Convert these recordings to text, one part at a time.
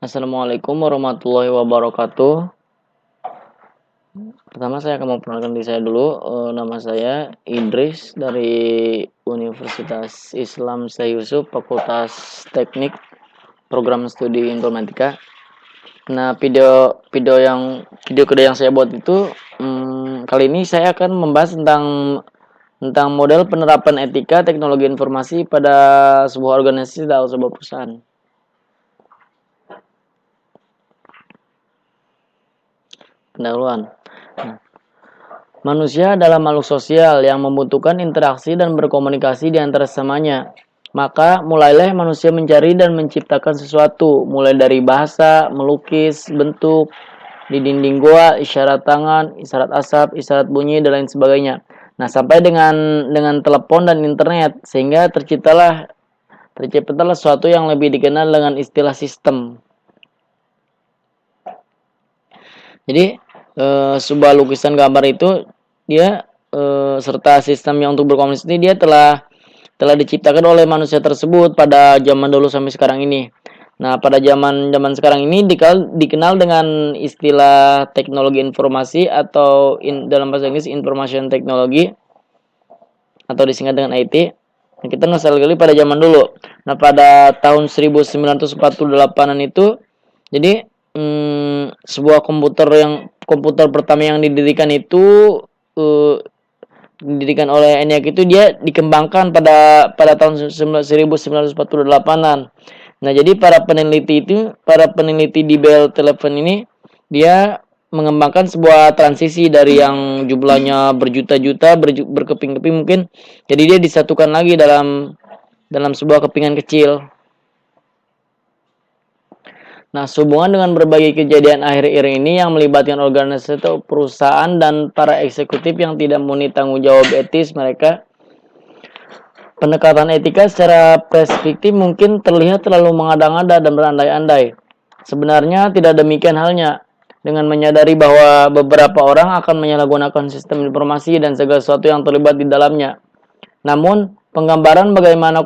Assalamualaikum warahmatullahi wabarakatuh. Pertama saya akan memperkenalkan diri saya dulu. Nama saya Idris dari Universitas Islam Syekh Yusuf, Fakultas Teknik, Program Studi Informatika. Nah, video kedua yang saya buat itu kali ini saya akan membahas tentang model penerapan etika teknologi informasi pada sebuah organisasi atau sebuah perusahaan. Pendahuluan. Manusia adalah makhluk sosial yang membutuhkan interaksi dan berkomunikasi di antara sesamanya. Maka mulailah manusia mencari dan menciptakan sesuatu, mulai dari bahasa, melukis, bentuk, di dinding goa, isyarat tangan, isyarat asap, isyarat bunyi, dan lain sebagainya. Nah, sampai dengan telepon dan internet, sehingga terciptalah sesuatu yang lebih dikenal dengan istilah sistem. Jadi, sebuah lukisan gambar itu dia serta sistemnya untuk berkomunikasi dia telah diciptakan oleh manusia tersebut pada zaman dulu sampai sekarang ini. Nah, pada zaman sekarang ini dikenal dengan istilah teknologi informasi atau dalam bahasa Inggris information technology atau disingkat dengan IT. Nah, kita nostalgia pada zaman dulu. Nah, pada tahun 1948-an itu jadi sebuah komputer pertama yang didirikan itu didirikan oleh ENIAC itu dia dikembangkan pada tahun 1948-an. Nah, jadi para peneliti di Bell Telephone ini dia mengembangkan sebuah transisi dari yang jumlahnya berjuta-juta berkeping-keping mungkin, jadi dia disatukan lagi dalam sebuah kepingan kecil. Nah, sehubungan dengan berbagai kejadian akhir-akhir ini yang melibatkan organisasi atau perusahaan dan para eksekutif yang tidak memenuhi tanggung jawab etis mereka, pendekatan etika secara perspektif mungkin terlihat terlalu mengada-ngada dan berandai-andai. Sebenarnya tidak demikian halnya. Dengan menyadari bahwa beberapa orang akan menyalahgunakan sistem informasi dan segala sesuatu yang terlibat di dalamnya. Namun, penggambaran bagaimana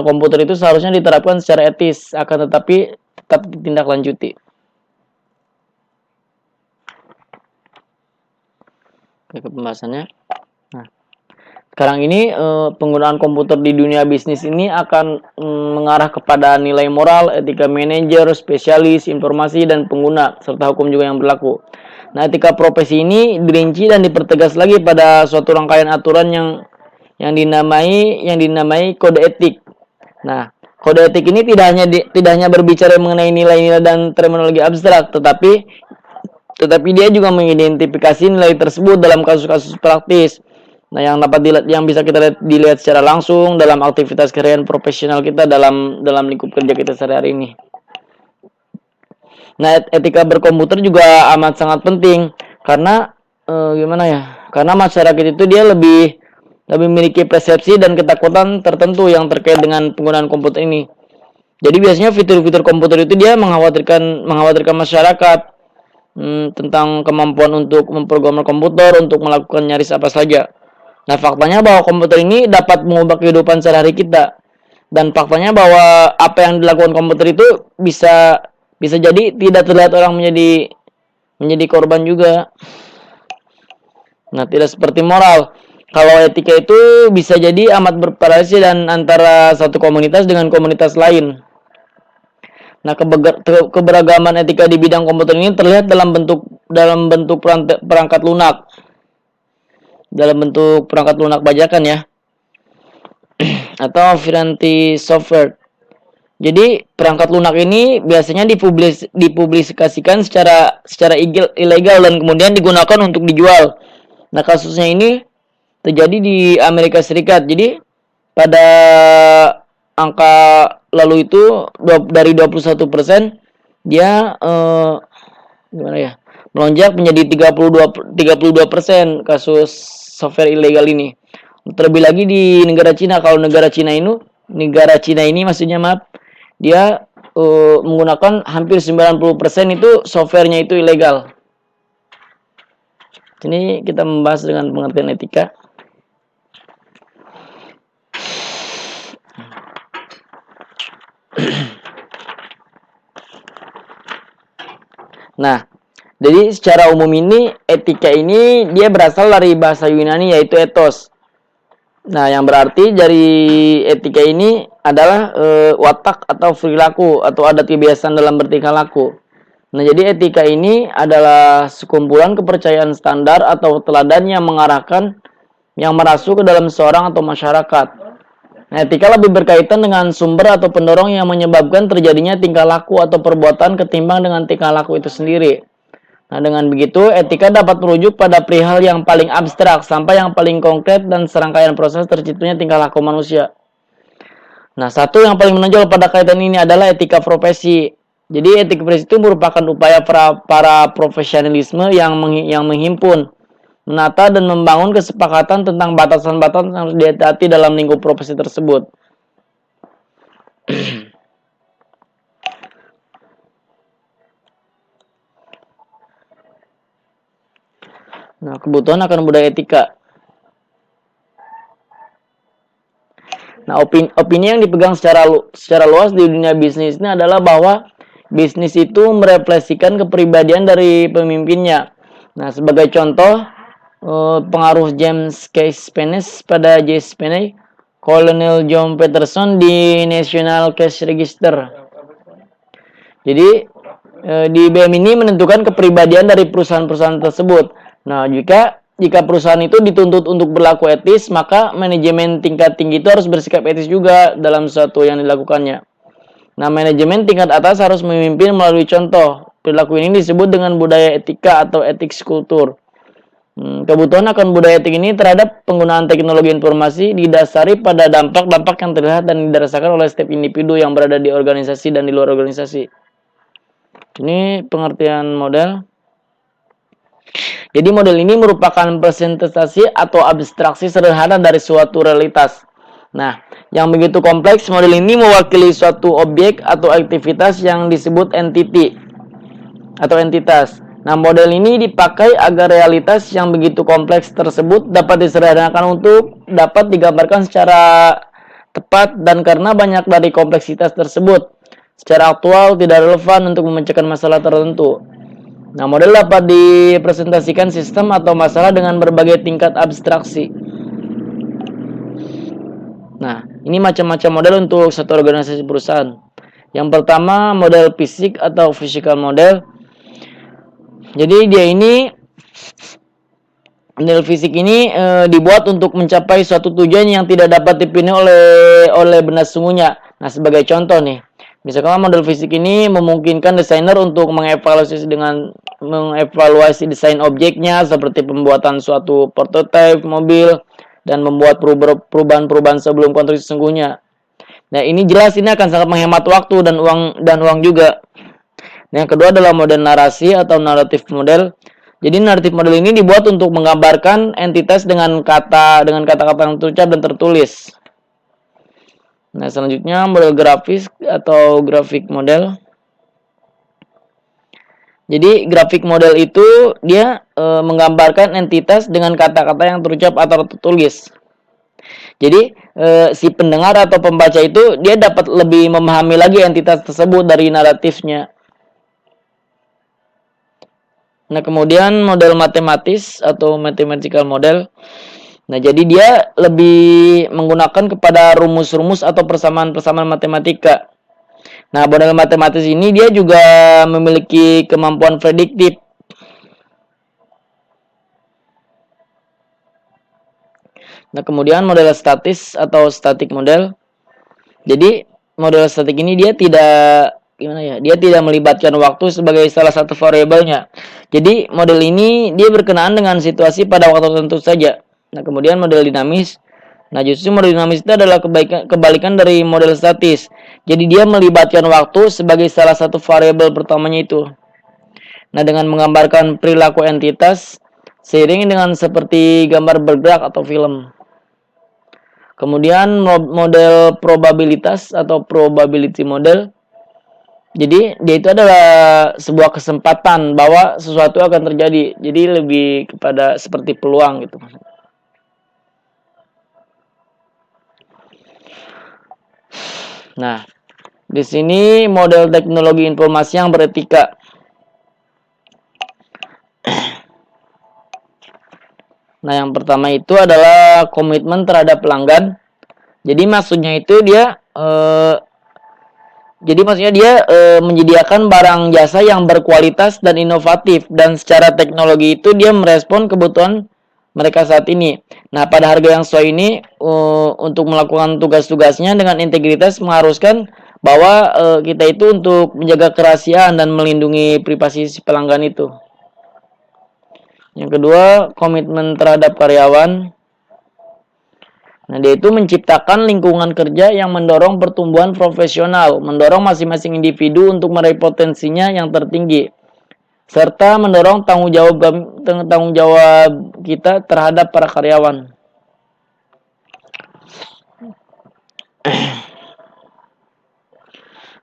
komputer itu seharusnya diterapkan secara etis, akan tetapi tetap ditindaklanjuti. Oke, ke pembahasannya. Nah, sekarang ini penggunaan komputer di dunia bisnis ini akan mengarah kepada nilai moral, etika manajer, spesialis, informasi, dan pengguna, serta hukum juga yang berlaku. Nah, etika profesi ini dirinci dan dipertegas lagi pada suatu rangkaian aturan yang dinamai kode etik. Nah, kode etik ini tidak hanya berbicara mengenai nilai-nilai dan terminologi abstrak, tetapi dia juga mengidentifikasi nilai tersebut dalam kasus-kasus praktis. Nah, yang bisa kita dilihat secara langsung dalam aktivitas keseharian profesional kita dalam lingkup kerja kita sehari-hari ini. Nah, etika berkomputer juga amat sangat penting karena Karena masyarakat itu dia lebih memiliki persepsi dan ketakutan tertentu yang terkait dengan penggunaan komputer ini. Jadi biasanya fitur-fitur komputer itu dia mengkhawatirkan masyarakat tentang kemampuan untuk memprogram komputer untuk melakukan nyaris apa saja. Nah, faktanya bahwa komputer ini dapat mengubah kehidupan sehari-hari kita. Dan faktanya bahwa apa yang dilakukan komputer itu bisa jadi tidak terlihat orang menjadi korban juga. Nah, tidak seperti moral. Kalau etika itu bisa jadi amat bervariasi dan antara satu komunitas dengan komunitas lain. Nah, keberagaman etika di bidang komputer ini terlihat dalam bentuk perangkat lunak. Dalam bentuk perangkat lunak bajakan ya. Atau variety software. Jadi, perangkat lunak ini biasanya dipublikasikan secara ilegal dan kemudian digunakan untuk dijual. Nah, kasusnya ini terjadi di Amerika Serikat. Jadi, pada angka lalu itu dari 21% dia melonjak menjadi 32% kasus software ilegal ini. Terlebih lagi di negara Cina. Kalau negara Cina ini maksudnya dia menggunakan hampir 90% itu softwarenya itu ilegal. Ini kita membahas dengan pengertian etika. Nah, jadi secara umum ini etika ini dia berasal dari bahasa Yunani yaitu ethos. Nah, yang berarti dari etika ini adalah watak atau perilaku atau adat kebiasaan dalam bertingkah laku. Nah, jadi etika ini adalah sekumpulan kepercayaan standar atau teladan yang mengarahkan yang merasuk ke dalam seorang atau masyarakat. Nah, etika lebih berkaitan dengan sumber atau pendorong yang menyebabkan terjadinya tingkah laku atau perbuatan ketimbang dengan tingkah laku itu sendiri. Nah, dengan begitu, etika dapat merujuk pada perihal yang paling abstrak sampai yang paling konkret dan serangkaian proses terciptanya tingkah laku manusia. Nah, satu yang paling menonjol pada kaitan ini adalah etika profesi. Jadi, etika profesi itu merupakan upaya para profesionalisme yang menghimpun, menata dan membangun kesepakatan tentang batasan-batasan yang harus dihati-hati dalam lingkup profesi tersebut. Nah, kebutuhan akan budaya etika. Nah, opini yang dipegang secara luas di dunia bisnis ini adalah bahwa bisnis itu merefleksikan kepribadian dari pemimpinnya. Nah, sebagai contoh, pengaruh James K. Spence pada J. Spence, Colonel John Peterson di National Cash Register. Jadi, di BM ini menentukan kepribadian dari perusahaan-perusahaan tersebut. Nah, jika perusahaan itu dituntut untuk berlaku etis, maka manajemen tingkat tinggi itu harus bersikap etis juga dalam sesuatu yang dilakukannya. Nah, manajemen tingkat atas harus memimpin melalui contoh. Perilaku ini disebut dengan budaya etika atau ethics kultur. Kebutuhan akan budaya etik ini terhadap penggunaan teknologi informasi didasari pada dampak-dampak yang terlihat dan dirasakan oleh setiap individu yang berada di organisasi dan di luar organisasi. Ini pengertian model. Jadi model ini merupakan presentasi atau abstraksi sederhana dari suatu realitas. Nah, yang begitu kompleks, model ini mewakili suatu objek atau aktivitas yang disebut entity atau entitas. Nah, model ini dipakai agar realitas yang begitu kompleks tersebut dapat disederhanakan untuk dapat digambarkan secara tepat dan karena banyak dari kompleksitas tersebut secara aktual tidak relevan untuk memecahkan masalah tertentu. Nah, model dapat dipresentasikan sistem atau masalah dengan berbagai tingkat abstraksi. Nah, ini macam-macam model untuk satu organisasi perusahaan. Yang pertama, model fisik atau physical model. Jadi dia ini model fisik ini dibuat untuk mencapai suatu tujuan yang tidak dapat dipilih oleh benda sesungguhnya. Nah, sebagai contoh nih, misalkan model fisik ini memungkinkan desainer untuk mengevaluasi desain objeknya seperti pembuatan suatu prototipe mobil dan membuat perubahan-perubahan sebelum konstruksi sesungguhnya. Nah, ini jelas ini akan sangat menghemat waktu dan uang juga. Nah, yang kedua adalah model narasi atau narrative model. Jadi naratif model ini dibuat untuk menggambarkan entitas dengan kata-kata yang terucap dan tertulis. Nah, selanjutnya model grafis atau graphic model. Jadi grafik model itu dia menggambarkan entitas dengan kata-kata yang terucap atau tertulis. Jadi si pendengar atau pembaca itu dia dapat lebih memahami lagi entitas tersebut dari naratifnya. Nah, kemudian model matematis atau mathematical model. Nah, jadi dia lebih menggunakan kepada rumus-rumus atau persamaan-persamaan matematika. Nah, model matematis ini dia juga memiliki kemampuan prediktif. Nah, kemudian model statis atau static model. Jadi, model statik ini dia tidak Dia tidak melibatkan waktu sebagai salah satu variabelnya. Jadi, model ini dia berkenaan dengan situasi pada waktu tertentu saja. Nah, kemudian model dinamis. Nah, justru model dinamis itu adalah kebalikan dari model statis. Jadi, dia melibatkan waktu sebagai salah satu variabel pertamanya itu. Nah, dengan menggambarkan perilaku entitas seiring dengan seperti gambar bergerak atau film. Kemudian model probabilitas atau probability model. Jadi dia itu adalah sebuah kesempatan bahwa sesuatu akan terjadi. Jadi lebih kepada seperti peluang gitu. Nah, di sini model teknologi informasi yang beretika. Nah, yang pertama itu adalah komitmen terhadap pelanggan. Jadi maksudnya itu dia menyediakan barang jasa yang berkualitas dan inovatif, dan secara teknologi itu dia merespon kebutuhan mereka saat ini. Nah, pada harga yang sesuai ini untuk melakukan tugas-tugasnya dengan integritas mengharuskan bahwa kita itu untuk menjaga kerahasiaan dan melindungi privasi si pelanggan itu. Yang kedua, komitmen terhadap karyawan. Nah, dia itu menciptakan lingkungan kerja yang mendorong pertumbuhan profesional, mendorong masing-masing individu untuk meraih potensinya yang tertinggi, serta mendorong tanggung jawab kita terhadap para karyawan.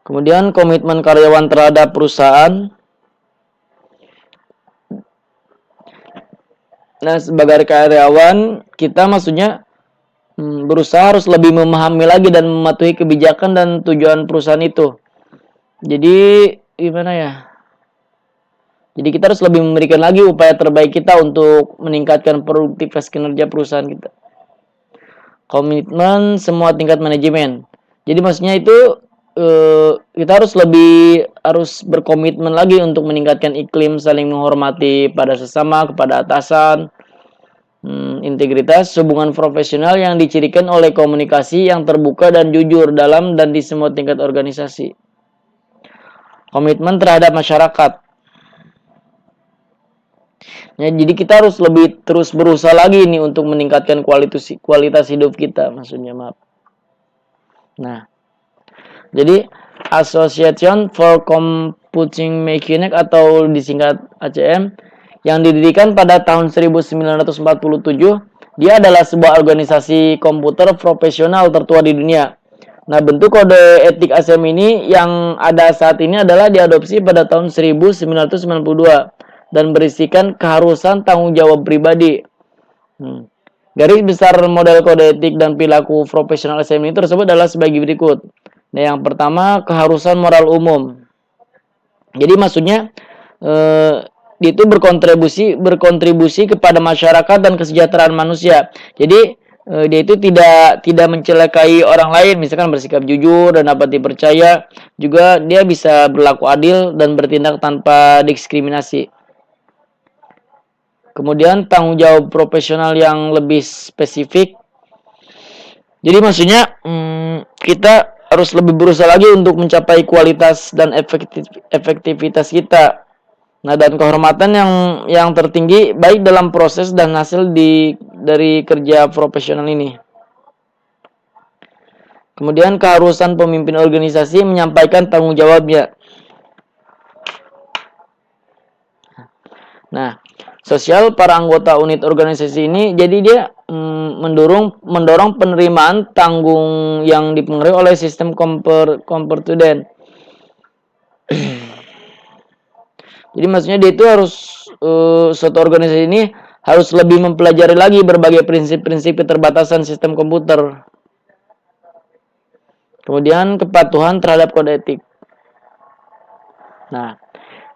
Kemudian komitmen karyawan terhadap perusahaan. Nah, sebagai karyawan, kita maksudnya berusaha harus lebih memahami lagi dan mematuhi kebijakan dan tujuan perusahaan itu. Jadi gimana ya? Jadi kita harus lebih memberikan lagi upaya terbaik kita untuk meningkatkan produktivitas kinerja perusahaan kita. Komitmen semua tingkat manajemen. Jadi maksudnya itu kita harus berkomitmen lagi untuk meningkatkan iklim saling menghormati pada sesama, kepada atasan, integritas, hubungan profesional yang dicirikan oleh komunikasi yang terbuka dan jujur dalam dan di semua tingkat organisasi. Komitmen terhadap masyarakat. Ya, jadi kita harus lebih terus berusaha lagi nih untuk meningkatkan kualitas hidup kita, maksudnya maaf. Nah, jadi Association for Computing Mechanics atau disingkat ACM yang didirikan pada tahun 1947, dia adalah sebuah organisasi komputer profesional tertua di dunia. Nah, bentuk kode etik ACM ini yang ada saat ini adalah diadopsi pada tahun 1992 dan berisikan keharusan tanggung jawab pribadi. Garis besar model kode etik dan perilaku profesional ACM ini tersebut adalah sebagai berikut. Nah, yang pertama, keharusan moral umum. Jadi maksudnya itu berkontribusi kepada masyarakat dan kesejahteraan manusia. Jadi dia itu tidak mencelakai orang lain, misalkan bersikap jujur dan dapat dipercaya. Juga dia bisa berlaku adil dan bertindak tanpa diskriminasi. Kemudian tanggung jawab profesional yang lebih spesifik. Jadi maksudnya kita harus lebih berusaha lagi untuk mencapai kualitas dan efektivitas kita. Nah, dan kehormatan yang tertinggi baik dalam proses dan hasil dari kerja profesional ini. Kemudian keharusan pemimpin organisasi menyampaikan tanggung jawabnya. Nah, sosial para anggota unit organisasi ini, jadi dia mendorong penerimaan tanggung yang dipengaruhi oleh sistem kompetensi. Jadi maksudnya dia itu harus suatu organisasi ini harus lebih mempelajari lagi berbagai prinsip-prinsip keterbatasan sistem komputer. Kemudian kepatuhan terhadap kode etik. Nah,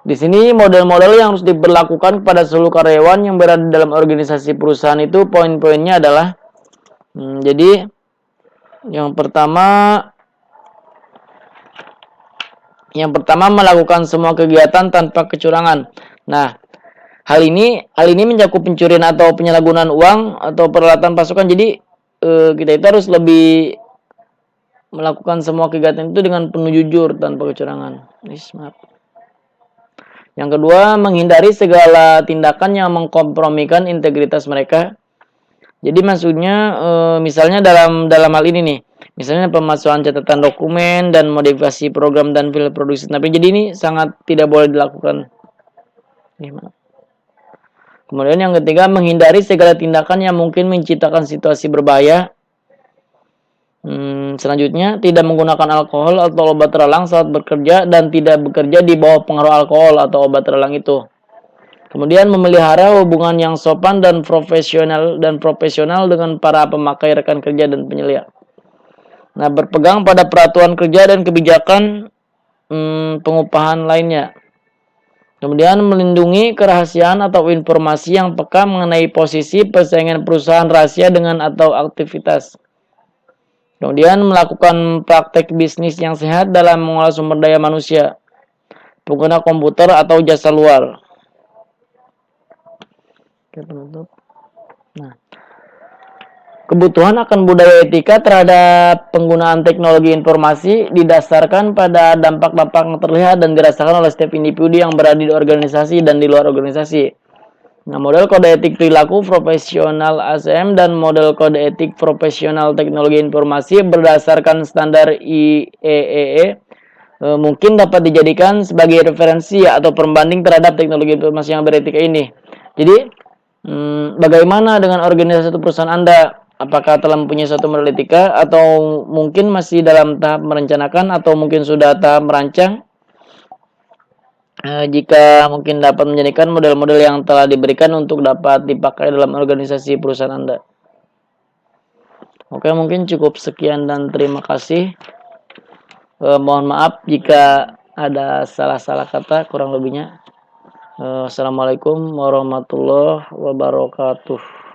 di sini model-model yang harus diberlakukan kepada seluruh karyawan yang berada dalam organisasi perusahaan itu poin-poinnya adalah jadi yang pertama melakukan semua kegiatan tanpa kecurangan. Nah, hal ini mencakup pencurian atau penyalahgunaan uang atau peralatan pasukan. Jadi kita itu harus lebih melakukan semua kegiatan itu dengan penuh jujur tanpa kecurangan. Maaf. Yang kedua, menghindari segala tindakan yang mengkompromikan integritas mereka. Jadi maksudnya misalnya dalam hal ini nih, misalnya pemalsuan catatan dokumen dan modifikasi program dan file produksi. Tapi jadi ini sangat tidak boleh dilakukan. Kemudian yang ketiga, menghindari segala tindakan yang mungkin menciptakan situasi berbahaya. Selanjutnya, tidak menggunakan alkohol atau obat terlarang saat bekerja dan tidak bekerja di bawah pengaruh alkohol atau obat terlarang itu. Kemudian memelihara hubungan yang sopan dan profesional dengan para pemakai, rekan kerja dan penyelia. Nah, berpegang pada peraturan kerja dan kebijakan pengupahan lainnya. Kemudian melindungi kerahasiaan atau informasi yang peka mengenai posisi persaingan perusahaan rahasia dengan atau aktivitas. Kemudian melakukan praktek bisnis yang sehat dalam mengolah sumber daya manusia, pengguna komputer atau jasa luar. Oke, penutup. Nah, kebutuhan akan budaya etika terhadap penggunaan teknologi informasi didasarkan pada dampak-dampak yang terlihat dan dirasakan oleh setiap individu yang berada di organisasi dan di luar organisasi. Nah, model kode etik perilaku profesional ASM dan model kode etik profesional teknologi informasi berdasarkan standar IEEE mungkin dapat dijadikan sebagai referensi atau pembanding terhadap teknologi informasi yang beretika ini. Jadi, bagaimana dengan organisasi atau perusahaan Anda? Apakah telah mempunyai suatu model etika atau mungkin masih dalam tahap merencanakan atau mungkin sudah tahap merancang? Jika mungkin dapat menjadikan model-model yang telah diberikan untuk dapat dipakai dalam organisasi perusahaan Anda. Oke, mungkin cukup sekian dan terima kasih. Mohon maaf jika ada salah-salah kata, kurang lebihnya. Assalamualaikum warahmatullahi wabarakatuh.